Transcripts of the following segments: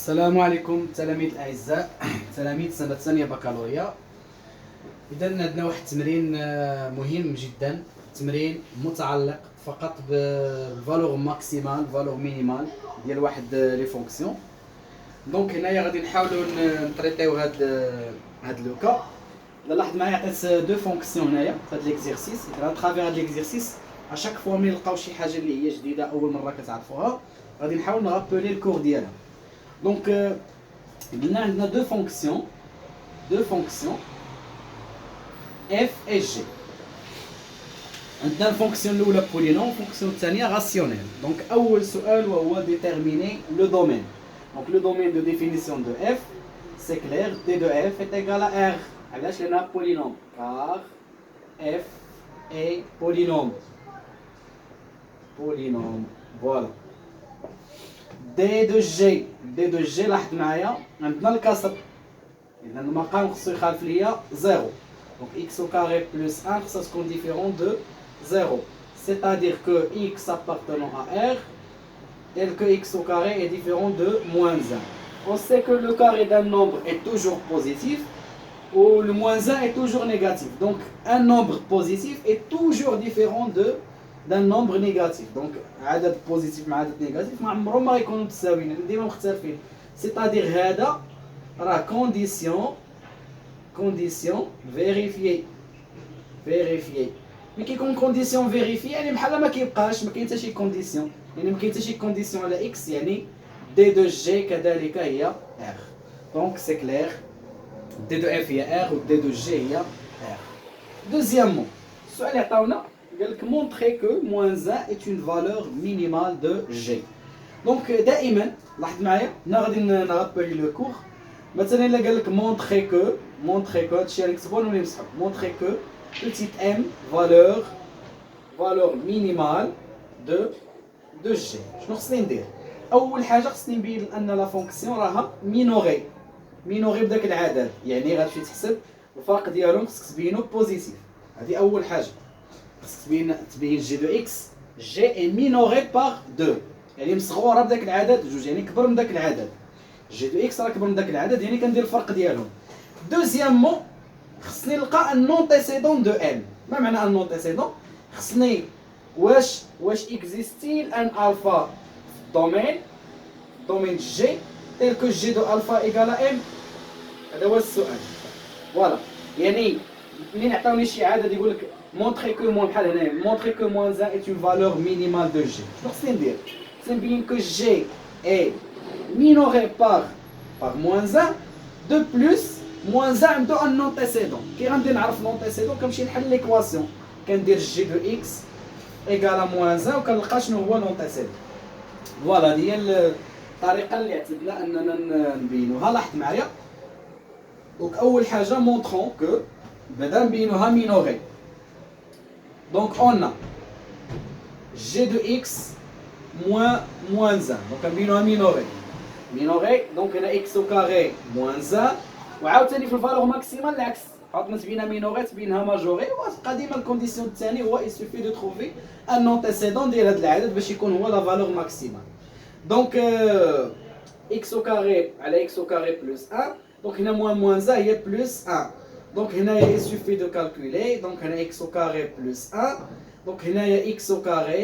السلام عليكم تلاميذ الاعزاء تلاميذ سنه ثانيه بكالوريا. اذا عندنا واحد التمرين مهم جدا، تمرين متعلق فقط بالفالور ماكسيمال فالور مينيمال ديال واحد لي فونكسيون. دونك هنايا غادي نحاولوا نطريطيو هاد لو كا. لاحظ معايا عطيت دو فونكسيون هنايا في هاد ليكزيرسيس. على ترافير هاد ليكزيرسيس اشاك فوا ملي نلقاو شي حاجه اللي هي جديده اول مره كتعرفوها غادي نحاول نرابولي الكور ديالها. Donc, on a deux fonctions f et g. عندنا الفونكسيون الاولى بولينوم، الفونكسيون الثانيه راسيونيل. دونك اول سؤال وهو ديتيرميني لو دومين. دونك لو دومين دو ديفينيسيون دو f سي كلير d de f est égal à r. علاش؟ لانها بولينوم، car f est polynôme. Voilà. d de g لاحظ معايا عندنا الكسر، اذا المقام خصو يخالف ليا 0. دونك x au carré plus 1 خصها تكون ديفيرون دو 0. C'est-à-dire que x appartenant à r tel que x au carré est différent de moins 1. On sait que le carré d'un nombre est toujours positif ou le moins 1 est toujours négatif. Donc un nombre positif est toujours différent d'un nombre négatif. Donc عدد بوزيتيف مع عدد نيجاتيف ما عمرهم ما يكونوا متساويين، ديما مختلفين. c'est-à-dire هذا راه كونديسيون فيريفيي. ملي كيكون كونديسيون فيريفيي يعني بحال ما كيبقاش، ما كاين حتى شي كونديسيون، يعني ما كاين حتى شي كونديسيون على اكس، يعني دي دو جي كذلك هي ار. دونك سي كلير دي دو اف هي ار و دي دو جي هي ار. دوزيامون السؤال اللي عطاونا قال لك montrer que moins 1 est une valeur minimale de g. Donc دائما لاحظ معايا هنا غادي نرابلي لو كور. مثلا الا قال لك montrer que هادشي اللي نكتبو ولا نمسحو montrer que petite m valeur minimale de g. شنو خصني ندير؟ اول حاجه خصني نبين ان لا فونكسيون راها مينوري بداك العدد، يعني غتمشي تحسب الفرق ديالهم خصك تبينو بوزيتيف. هذه اول حاجه خصك تبين جي دو اكس جي اي مينوري بار 2، يعني مصغوره بداك العدد جوج، يعني كبر من داك العدد. جي دو اكس راه كبر من داك العدد، يعني كندير الفرق ديالهم. دوزيامون خصني نلقى ان نونتيسيدون دو ام. ما معنى ان نونتيسيدون؟ خصني واش اكزيستيل ان الفا دومين جي تيل كو جي دو الفا ايكال ام. هذا هو السؤال. فوالا، يعني منين عطاوني شي عدد يقول لك montrer que moins بحال هنا montrer que moins 1 est une valeur minimale de g. شنو خصني ندير؟ خصني نبين que g est minoré par moins 1. de plus moins 1 عنده un antécédent. كي غندير نعرف l'antécédent كنمشي نحل ليكواسيون، كندير g de x égale à moins 1 وكنلقى شنو هو l'antécédent. فوالا هذه هي الطريقه اللي اعتدنا اننا نبينوها. لاحظ معايا دونك اول حاجه montrons que بدا نبينوها minoré. Donc on a g de x moins 1. Donc on a minoré. Donc on a x au carré moins 1. وعاوتاني في الفالور ماكسيمال العكس، عاوتاني تبينها مينوري تبينها ماجوري. وتبقى ديما الكونديسيون الثاني هو il suffit de trouver un antécédent ديال هذا العدد باش يكون هو لا فالور ماكسيمال. دونك x au carré على x au carré plus 1. دونك هنا moins 1 هي plus 1. Donc il suffit de calculer. Donc on a x au carré plus 1. Donc il y a x au carré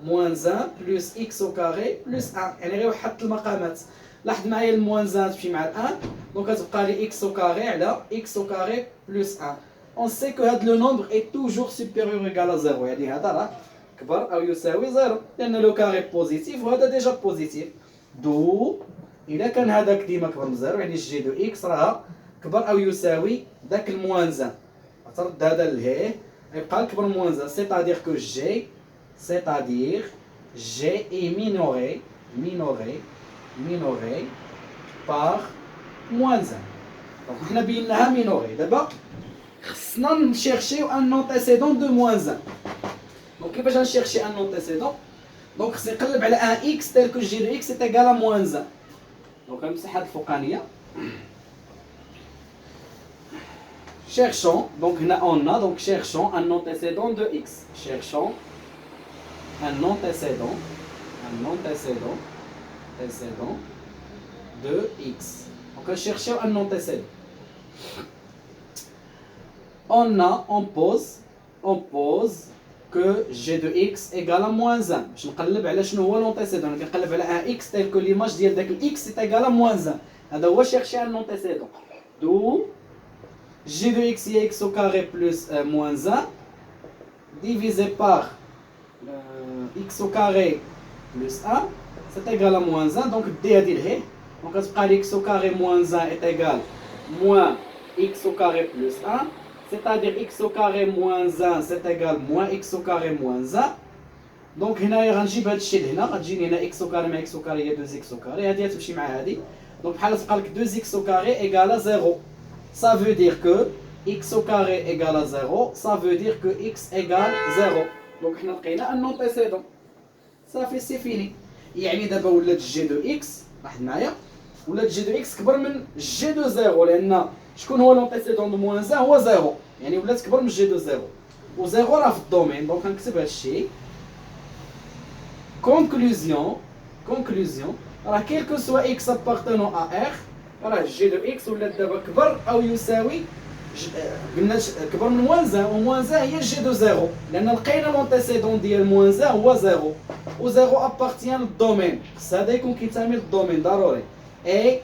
moins 1 plus x au carré plus 1. يعني غير وحدت المقامات. لاحظ معايا الموان 1 تمشي مع الان، دونك غتبقى لي x au carré على x au carré plus 1. On sait que هذا le nombre est toujours supérieur ou égal à 0، يعني هذا راه كبر او يساوي 0 لان لو كاري بوزيتيف وهذا ديجا بوزيتيف. دو اذا كان هذاك ديما كبر من 0 يعني جي دو اكس راه كبر او يساوي داك الموان 1. غترد هذا لهيه يبقى كبر من موان 1. c'est-à-dire que g est minoré par moins 1. donc حنا بيناها مينوري. دابا خصنا نشيرشيو ان نونتيسيدون دو moins 1. دونك كيفاش غنشيرشي ان نونتيسيدون؟ دونك خصني نقلب على ان اكس تيل كو جي دو اكس est égal à moins 1. دونك غنمسح هاد الفوقانيه. Cherchons, donc là on a, donc cherchons un antécédent de x. Cherchons un antécédent de x. Donc on cherche un antécédent. On pose que g de x égale à moins 1. Je نقلب على شنو هو l'antécédent. Je نقلب على un x tel que l'image ديال داك x est égal à moins 1. هذا هو chercher un antécédent. D'où g de x est x au carré plus moins 1 divisé par x au carré plus 1, c'est égal à moins 1. Donc d à dire donc x au carré moins 1 est égal moins x au carré plus 1. C'est-à-dire x au carré moins 1 c'est égal moins x au carré moins 1. Donc هنا غنجيب هذا الشيء لهنا غتجيني هنا x au carré مع x au carré هي 2x au carré هذه غتمشي مع هذه. Donc بحال تبقى لك 2x au carré égale à 0. Ça veut dire que x au carré égale à 0. Ça veut dire que x égale 0. Donc حنا لقينا un antécédent. Ça fait c'est fini. يعني دابا ولات g de x واحد معايا ولات g de x كبر من g de 0 لان شكون هو l'antécédent de moins 1 هو 0 يعني ولات كبر من g de 0 و 0 راه في الدومين. دونك غنكتب هذا الشيء. Conclusion راه quel que soit x appartenant à r راه g de x ولات دابا كبر او يساوي قلنا كبر من moins 1 و moins 1 هي g de 0 لان لقينا l'antécédent ديال moins 1 هو 0 و 0 appartient للدومين. خص هذا يكون كينتمي للدومين ضروري. اي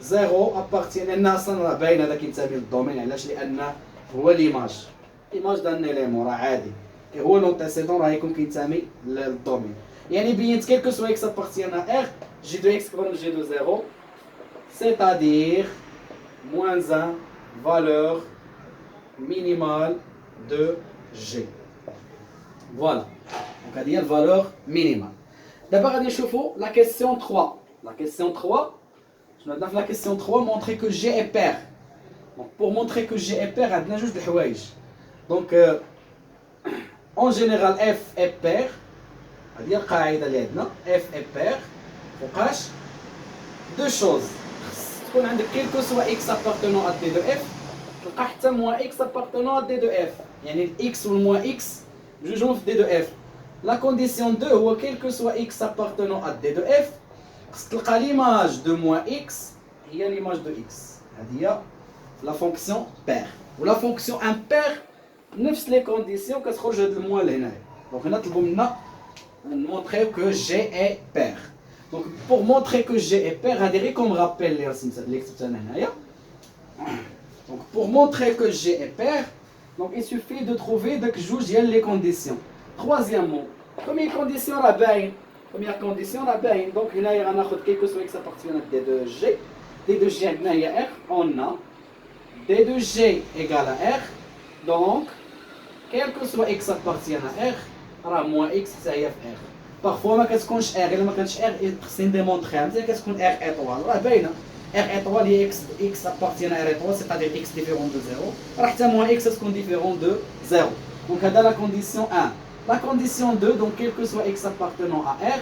0 appartient لان اصلا راه باين هذا كينتمي للدومين. علاش؟ لان هو ليماج دان اليمون راه عادي هو l'antécédent راه يكون كينتمي للدومين. يعني بينت quel que soit x appartient à r g de x كبر من g de 0 c'est-à-dire moins 1 valeur minimale de g. Voilà. Donc هذه هي الفالور مينيمال. دابا غادي نشوفوا la question 3. La question 3 شنو عندنا في la question 3 montrer que g est pair. Donc pour montrer que g est pair عندنا جوج د الحوايج. Donc en général f est pair. هذه هي القاعده اللي عندنا f est pair. فوقاش deux choses. تكون عندك quel que soit x appartenant à d de f تلقى حتى moins x appartenant à d de f. يعني x و moins x جوجهم في d de f. La condition 2 هو quel que soit x appartenant à d de f خصك تلقى l'image de moins x هي l'image de x. هذه هي la fonction pair. و la fonction impair نفس les conditions كتخرج هاد الموا لهنايا. دونك هنا طلبوا منا montrer que g est pair. Donc pour montrer que g est pair هذه غير comme rappel اللي كتبت انا هنايا. Donc pour montrer que g est pair donc il suffit de trouver داك جوج ديال les conditions. Troisièmement première condition راه باين. Première condition راه باين. Donc هنايا غناخذ quel que soit x appartient à d de g. d de g عندنا هي r. On a d de g égale à r. Donc quel que soit x appartient à r راه moins x حتى هي في r. Parfois ما كتكونش r الا ما كانش r خصني نديمونطريها مزيان كتكون r étoile راه باينه. r étoile هي x appartient à r étoile c'est-à-dire x différent de 0 راه حتى moins x تكون différent de 0. Donc هذا la condition 1. La condition 2 donc quel que soit x appartenant à r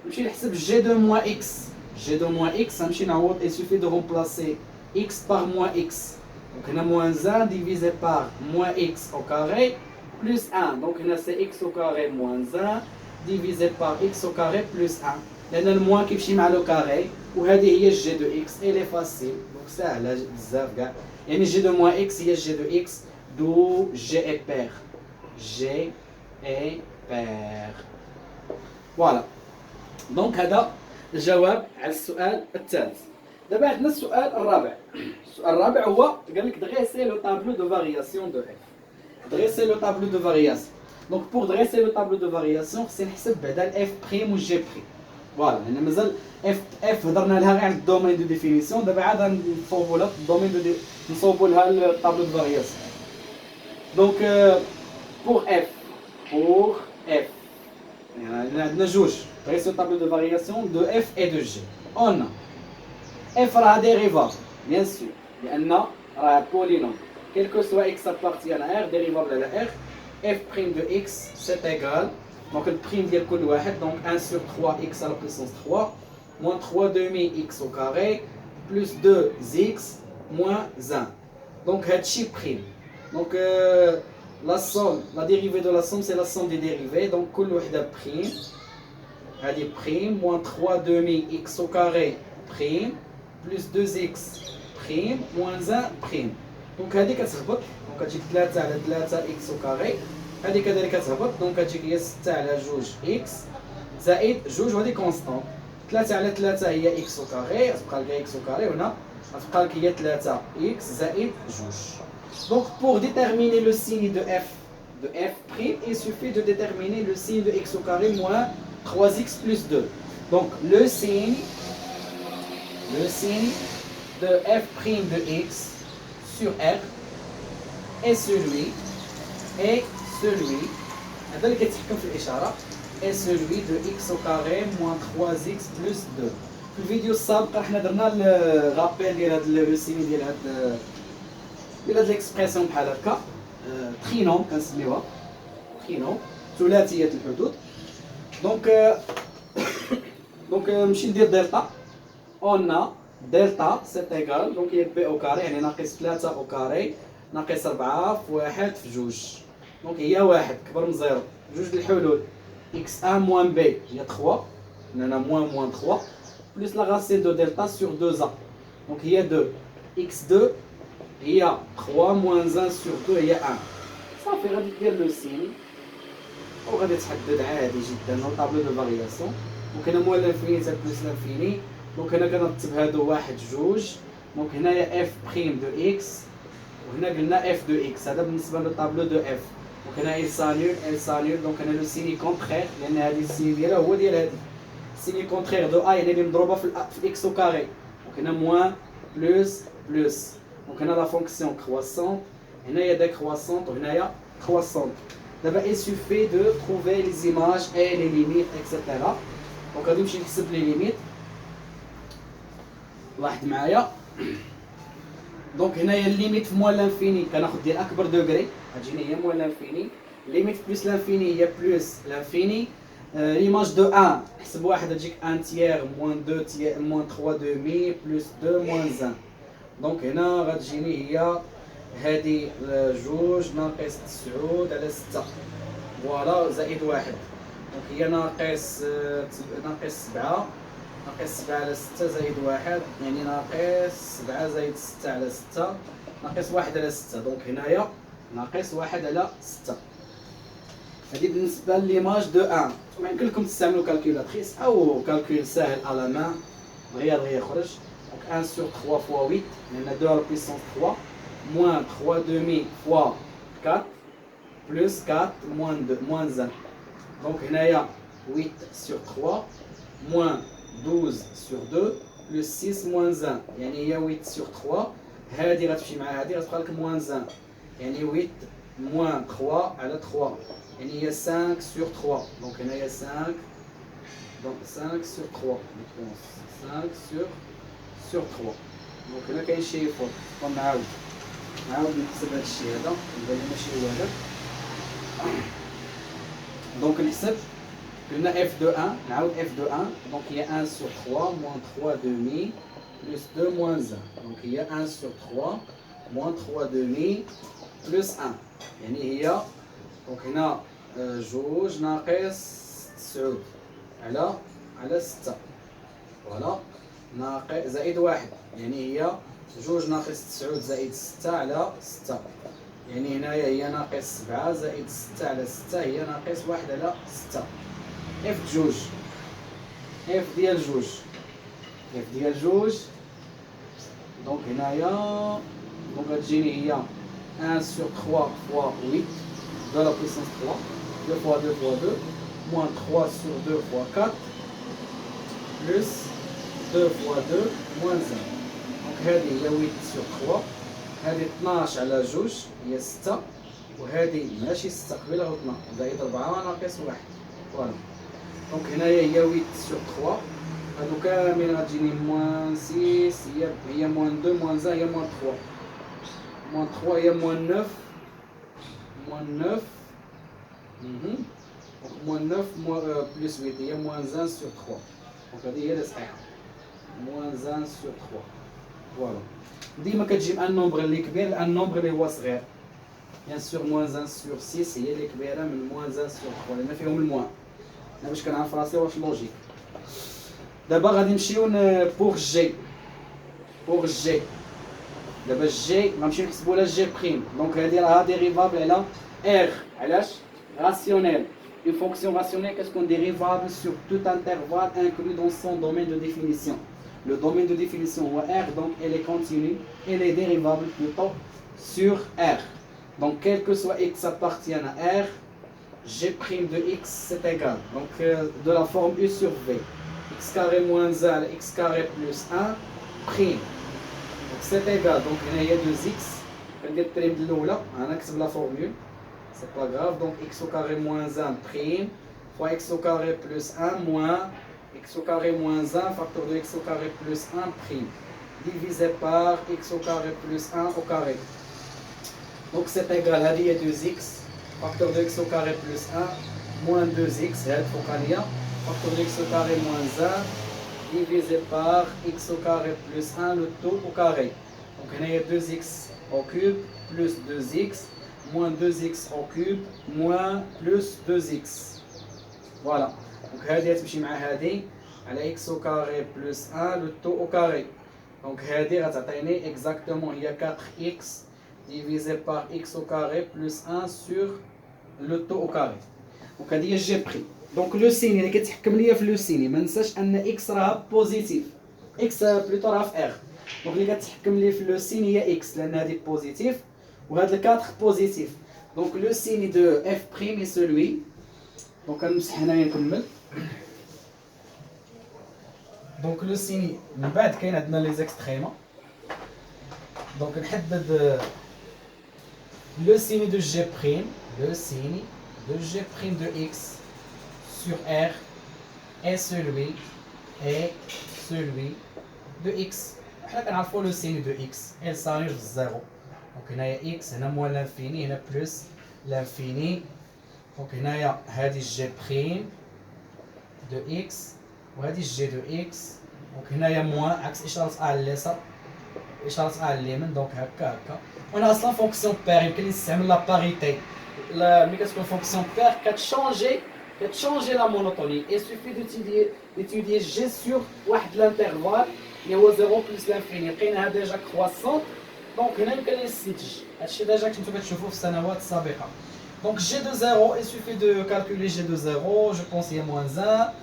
نمشي نحسب g de moins x. g de moins x غنمشي نعوض il suffit de remplacer x par moins x. Donc هنا moins 1 divisé par moins x au carré plus 1. Donc هنا c'est x au carré moins 1 divisé par x au carré plus 1. لأن الموان كيمشي مع لو كاري وهذه هي g de x. Elle est facile. Donc سهلة بزاف كاع. يعني g de moins x هي g de x d'où g est pair. g est pair. Voilà. Donc هذا الجواب على السؤال الثالث. دابا عندنا السؤال الرابع. السؤال الرابع هو قال لك dresser le tableau de variation de f. Dresser le tableau de variation. Donc pour dresser le tableau de variation خصني نحسب بعدا f prime و g prime. فوالا لان مازال f هضرنا لها غير عند الدومين دو ديفينيسيون. دابا عاد نصوبوا لها الدومين دو نصوبوا لها الطابلو دو فارياسيون. دونك pour f يعني عندنا جوج dresser le tableau de variation de f et de g. On a f راه dérivable bien sûr لان راه polynôme. Quel que soit x appartient à r dérivable à r f prime de x c'est égal donc le prime ديال كل واحد donc 1 sur 3 x à la puissance 3 moins 3 demi x au carré plus 2x moins 1. Donc هادشي prime. Donc la somme, la dérivée de la somme c'est la somme des dérivées. Donc كل وحده prime. هادي prime moins 3 demi x au carré prime plus 2x prime moins 1 prime. دونك هذه كتهبط، دونك كتجيك 3 على 3 اكس او كاري. هذه كذلك كتهبط، دونك كتجيك هي 6 على 2 اكس زائد 2 وهذه كونستانت. 3 على 3 هي اكس او كاري، غتبقى لك اكس او كاري، وهنا غتبقى لك هي 3 اكس زائد 2. دونك pour déterminer le signe de f prime, il suffit de déterminer le signe de x au carré moins 3x plus 2. Donc le signe de f prime de x sur R est celui هذا اللي كيتحكم في الإشارة est celui de x au carré moins 3x plus 2. في الفيديو السابق حنا درنا الرابيل ديال هذا لو سيني ديال هاد ليكسبريسيون بحال هكا ترينوم كنسميوها ترينوم ثلاثية الحدود. دونك نمشي ندير دلتا اون دلتا سيت ايكال دونك هي بي او كاري يعني ناقص 3 او كاري ناقص 4 في 1 في 2. دونك هي 1 كبر من زيرو. جوج الحلول x1 moins b هي 3 هنا moins 3 plus la racine de delta sur 2a دونك هي 2 x2 هي 3 moins 1 sur 2 هي 1 صافي. غادي دير لو سين وغادي تحدد عادي جدا لو طابلو دو فارياسيون. دونك هنا موال لانفيني تا بلس لانفيني. دونك هنا كنرتب هادو 1 2. دونك هنايا اف بريم دو اكس وهنا قلنا اف دو اكس. هذا بالنسبه لو طابلو دو اف. دونك هنا ال سانيل دونك هنا لو سيني كونترير لان هذه السيني ديالها هو ديال هذه. السيني كونترير دو ا يعني اللي مضروبه في الاكس او كاري. دونك هنا موان بلس بلس. دونك هنا لا فونكسيون كرواسون هنايا décroissante وهنايا croissante. دابا il suffit de trouver les images et les limites etc. دونك غادي نمشي نحسب لي ليميت. لاحظ معايا دونك هنايا الليميت في موال لانفيني كناخذ ديال اكبر دوغري غتجيني هي موال لانفيني. ليميت بلس لانفيني هي بلس لانفيني. ليماج دو 1 حسب واحد غتجيك 1 تيير موان 2 تيير موان 3 دومي بلس 2 موان 1. دونك هنا غتجيني هي هادي 2 ناقص 9 على 6 فوالا زائد 1. دونك هي ناقص 7 ناقص 7 على 6 زائد 1 يعني ناقص 7 زائد 6 على 6 ناقص 1 على 6. دونك هنايا ناقص 1 على 6. هذه بالنسبه ليماج دو 1. يمكن لكم تستعملوا كالكولاتريس او كالكول ساهل على ما غير يخرج. دونك 1 sur 3 fois 8 لان 2 على puissance 3 moins 3 demi fois 4 plus 4 moins 1. دونك هنايا 8 sur 3 moins 12 sur 2 plus 6 moins 1 يعني هي 8 sur 3. هذه غتمشي مع هذه غتبقى لك moins 1 يعني 8 moins 3 على 3 يعني هي 5 sur 3. دونك هنايا 5 دونك 5 sur 3 5 sur 3. دونك هنا كاين شي فوق نعاود نحسب هذا الشيء هذا نبان ماشي هو هذا. دونك نحسب قلنا اف دو 1 نعاود اف دو 1 دونك هي 1 sur 3 moins 3 demi plus 2 moins 1 دونك هي 1 sur 3 moins 3 demi plus 1 يعني هي دونك هنا 2 ناقص 9 على 6 فوالا ناقص زائد 1 يعني هي 2 ناقص 9 زائد 6 على 6 يعني هنايا هي ناقص 7 زائد 6 على 6 هي ناقص 1 على 6. اف جوج اف ديال جوج دونك هنايا دونك غتجيني هي 1 sur 3 fois 8 de la puissance 3 2 fois 2 fois 2 moins 3 sur 2 fois 4 plus 2 fois 2 moins 1. دونك هذه هي 8 sur 3 هذه 12 على جوج هي 6 وهذه ماشي 6 قبيله غلطنا زائد 4 ناقص 1 فوالا. دونك هنايا هي 8 sur 3 هادو كاملين غتجيني موان 6 هي موان 2 موان 1 هي موان 3 موان 3 هي موان 9 دونك موان 9 بلس 8 هي موان 1 sur 3 دونك هذه هي اللي صحيحه موان 1 sur 3 فوالا. ديما كتجي مع النومبر اللي كبير لان النومبر اللي هو صغير بيان سور موان 1 sur 6 هي اللي كبيره من موان 1 sur 3 لان فيهم الموان. انا باش كنعرف راسي واش لوجيك. D'abord, pour G. Pour G. D'abord, G, on va نحسبوا la G'. Donc, la dérivable est là. R, rationnel. Une fonction rationnelle, qu'est-ce qu'on dérivable sur tout intervalle inclus dans son domaine de définition. Le domaine de définition R, donc elle est continue, elle est dérivable plutôt sur R. Donc, quel que soit x appartienne à R, G' de x c'est égal. Donc, de la forme U sur V. X carré moins 1, x carré plus 1, prime. Donc, c'est égal. Donc, il y a 2x. On va prime de l'eau là. On a la formule. C'est pas grave. Donc, x au carré moins 1 prime fois x au carré plus 1 moins x au carré moins 1 facteur de x au carré plus 1 prime divisé par x au carré plus 1 au carré. Donc, c'est égal à 2x facteur de x au carré plus 1 moins 2x. Facteur de x au carré moins 1 divisé par x au carré plus 1 le tout au carré. Donc, il y a 2x au cube plus 2x moins 2x au cube moins plus 2x. Voilà. Donc, هذه تمشي مع هذه على x au carré plus 1 le tout au carré. Donc, هذه غتعطيني exactement هي 4x divisé par x au carré plus 1 sur le tout au carré. Donc, هذه هي جي بري. Donc, le signe اللي كتحكم ليا في لو سيني ما ننساش ان x راها بوزيتيف. x بلوتو راها في r. Donc, اللي كتحكم ليا في لو سين هي x لان هذه بوزيتيف. وهذا 4 positif. Donc le signe de f' est celui. Donc نمسح هنايا نكمل. Donc le signe من بعد كاين عندنا les extrêmes. Donc نحدد le signe de g', le signe de g' de x sur r est celui de x. حنا كنعرفوا le signe de x elle s'arrange de 0. Donc, il y a x, il y a moins l'infini, il y a plus l'infini. Donc, il y a g' de x et g de x. Donc, il y a moins x, donc on a la fonction paire, il la parité. La fonction paire qui a changé la monotonie. Il suffit d'étudier g sur l'intervalle, il y a 0 plus l'infini. Il y a déjà croissante. Donc, هنا يمكن يستنتج هادشي ديجا كنتو كتشوفوه في السنوات السابقة. Donc, g de 0, il suffit de calculer g de 0, je pense il y a moins 1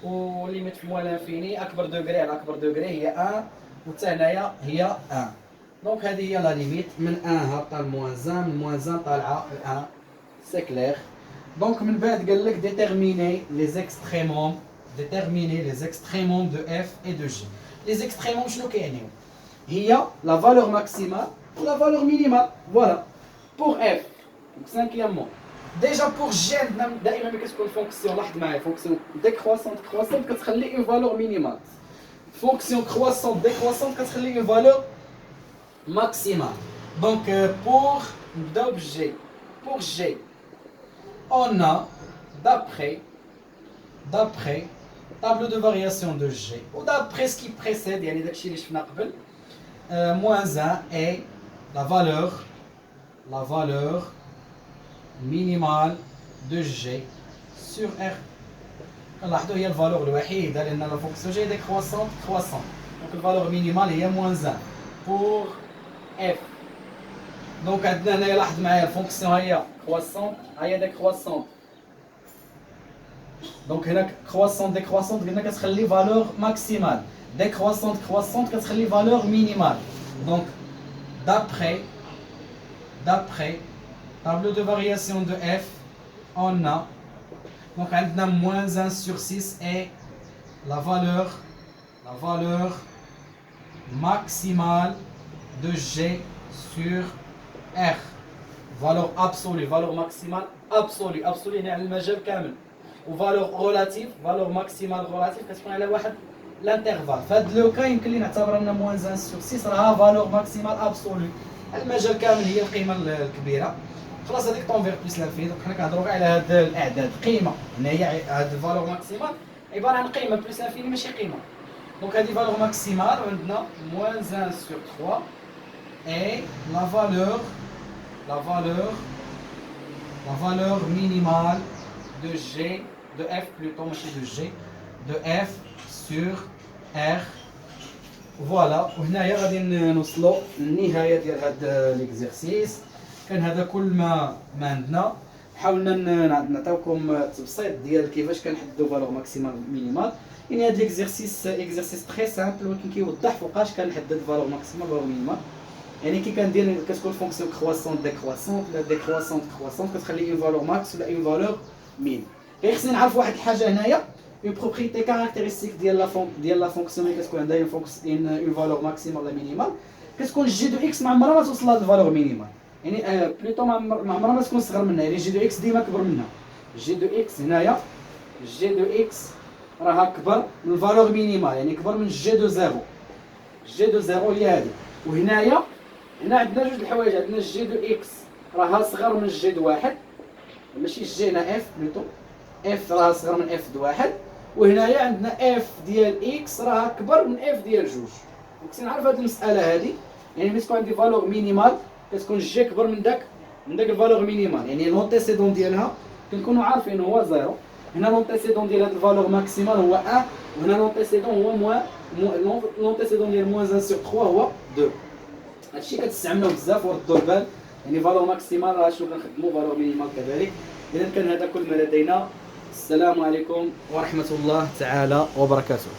و limite moins l'infini أكبر دوغري على أكبر دوغري هي 1 وحتى هنايا هي 1. Donc, هذه هي لا ليميت من 1 هابطة ل moins 1 من moins 1 طالعة ل 1. سي كلير. Donc, من بعد قال لك déterminer les extrémums de f et de g. Les extrémums شنو كيعنيو؟ هي la valeur maximale ou la valeur minimale. Voilà. Pour f. Donc, cinquièmement. Déjà pour g, دائما ما كتكون fonction لاحظ معايا fonction décroissante كتخلي une valeur minimale. Fonction croissante décroissante كتخلي une valeur maximale. Donc pour g, on a d'après tableau de variation de g ou d'après ce qui précède يعني داكشي اللي شفنا قبل. Moins 1 est la valeur minimale de g sur r. نلاحظوا هي الفالور الوحيده لان لا فونكسيون جي décroissante croissante. Donc la valeur minimale هي moins 1 pour f. Donc عندنا هنايا لاحظ معايا الفونكسيون هي croissante هي décroissante. Donc هنا croissante décroissante قلنا كتخلي valeur maximale. Décroissante croissante كتخلي valeur minimale. Donc d'après tableau de variation de f on a donc عندنا moins 1 sur 6 est la valeur maximale de g sur r. Valeur absolue, valeur maximale absolue. Absolue يعني على المجال كامل. و valeur relative, valeur maximale relative كتكون على واحد l'intervalle. فهاد لو كان يمكن لي نعتبر ان moins 1 sur 6 راها valeur maximale absolue. المجال كامل هي القيمه الكبيره. خلاص هذيك طونفير بليس لانفيني. دونك حنا كنهضروا على هاد الاعداد قيمه. هنا هي هاد الفالور ماكسيمال عباره عن قيمه بليس لانفيني ماشي قيمه. دونك هادي فالور ماكسيمال وعندنا moins 1 sur 3 et la valeur minimale de g de f plutôt ماشي de g de f سور ار. فوالا، وهنايا غادي نوصلوا للنهايه ديال هذا ليكزيرسيس. كان هذا كل ما عندنا. حاولنا نعطيوكم تبسيط ديال كيفاش كنحددوا فالور ماكسيمال مينيمال. يعني هذا ليكزيرسيس تري سامبل، ولكن كيوضح فوقاش كنحدد فالور ماكسيمال فالور مينيمال. يعني كي كندير كتكون فونكسيون كرواسون ديكرواسون ولا ديكرواسون كرواسون، كتخلي اون فالور ماكس ولا اون فالور مين. غير خصني نعرف واحد الحاجه هنايا، اون بروبريتي كاركتيرستيك ديال لا فونكسيون اللي كتكون عندها اون فالور ماكسيمال ولا مينيمال، كتكون جي دو اكس ما عمرها ما توصل لهاد الفالور مينيمال. يعني بلوتو ما عمرها ما تكون صغر منها، يعني جي دو اكس ديما كبر منها. جي دو اكس هنايا، جي دو اكس راها كبر من الفالور مينيمال، يعني كبر من جي دو زيرو. جي دو زيرو هي هادي. وهنايا هنا عندنا جوج الحوايج، عندنا جي دو اكس راها صغر من جي دو واحد، ماشي جي هنا اف بلوتو، اف راها صغر من اف دو واحد. وهنايا عندنا اف ديال اكس راها كبر من اف ديال جوج. خصني نعرف هاد المساله هادي. يعني ملي تكون عندي فالور مينيمال كتكون جي كبر من داك الفالور مينيمال، يعني لونتيسيدون ديالها كنكونوا عارفين هو زيرو. هنا لونتيسيدون ديال هاد الفالور ماكسيمال هو 1، وهنا لونتيسيدون هو لونتيسيدون ديال موان 1 سور 3 هو 2. هادشي كتستعملوه بزاف وردوا البال. يعني فالور ماكسيمال راه شنو كنخدموا، فالور مينيمال كذلك. اذا كان هذا كل ما لدينا. السلام عليكم ورحمه الله تعالى وبركاته.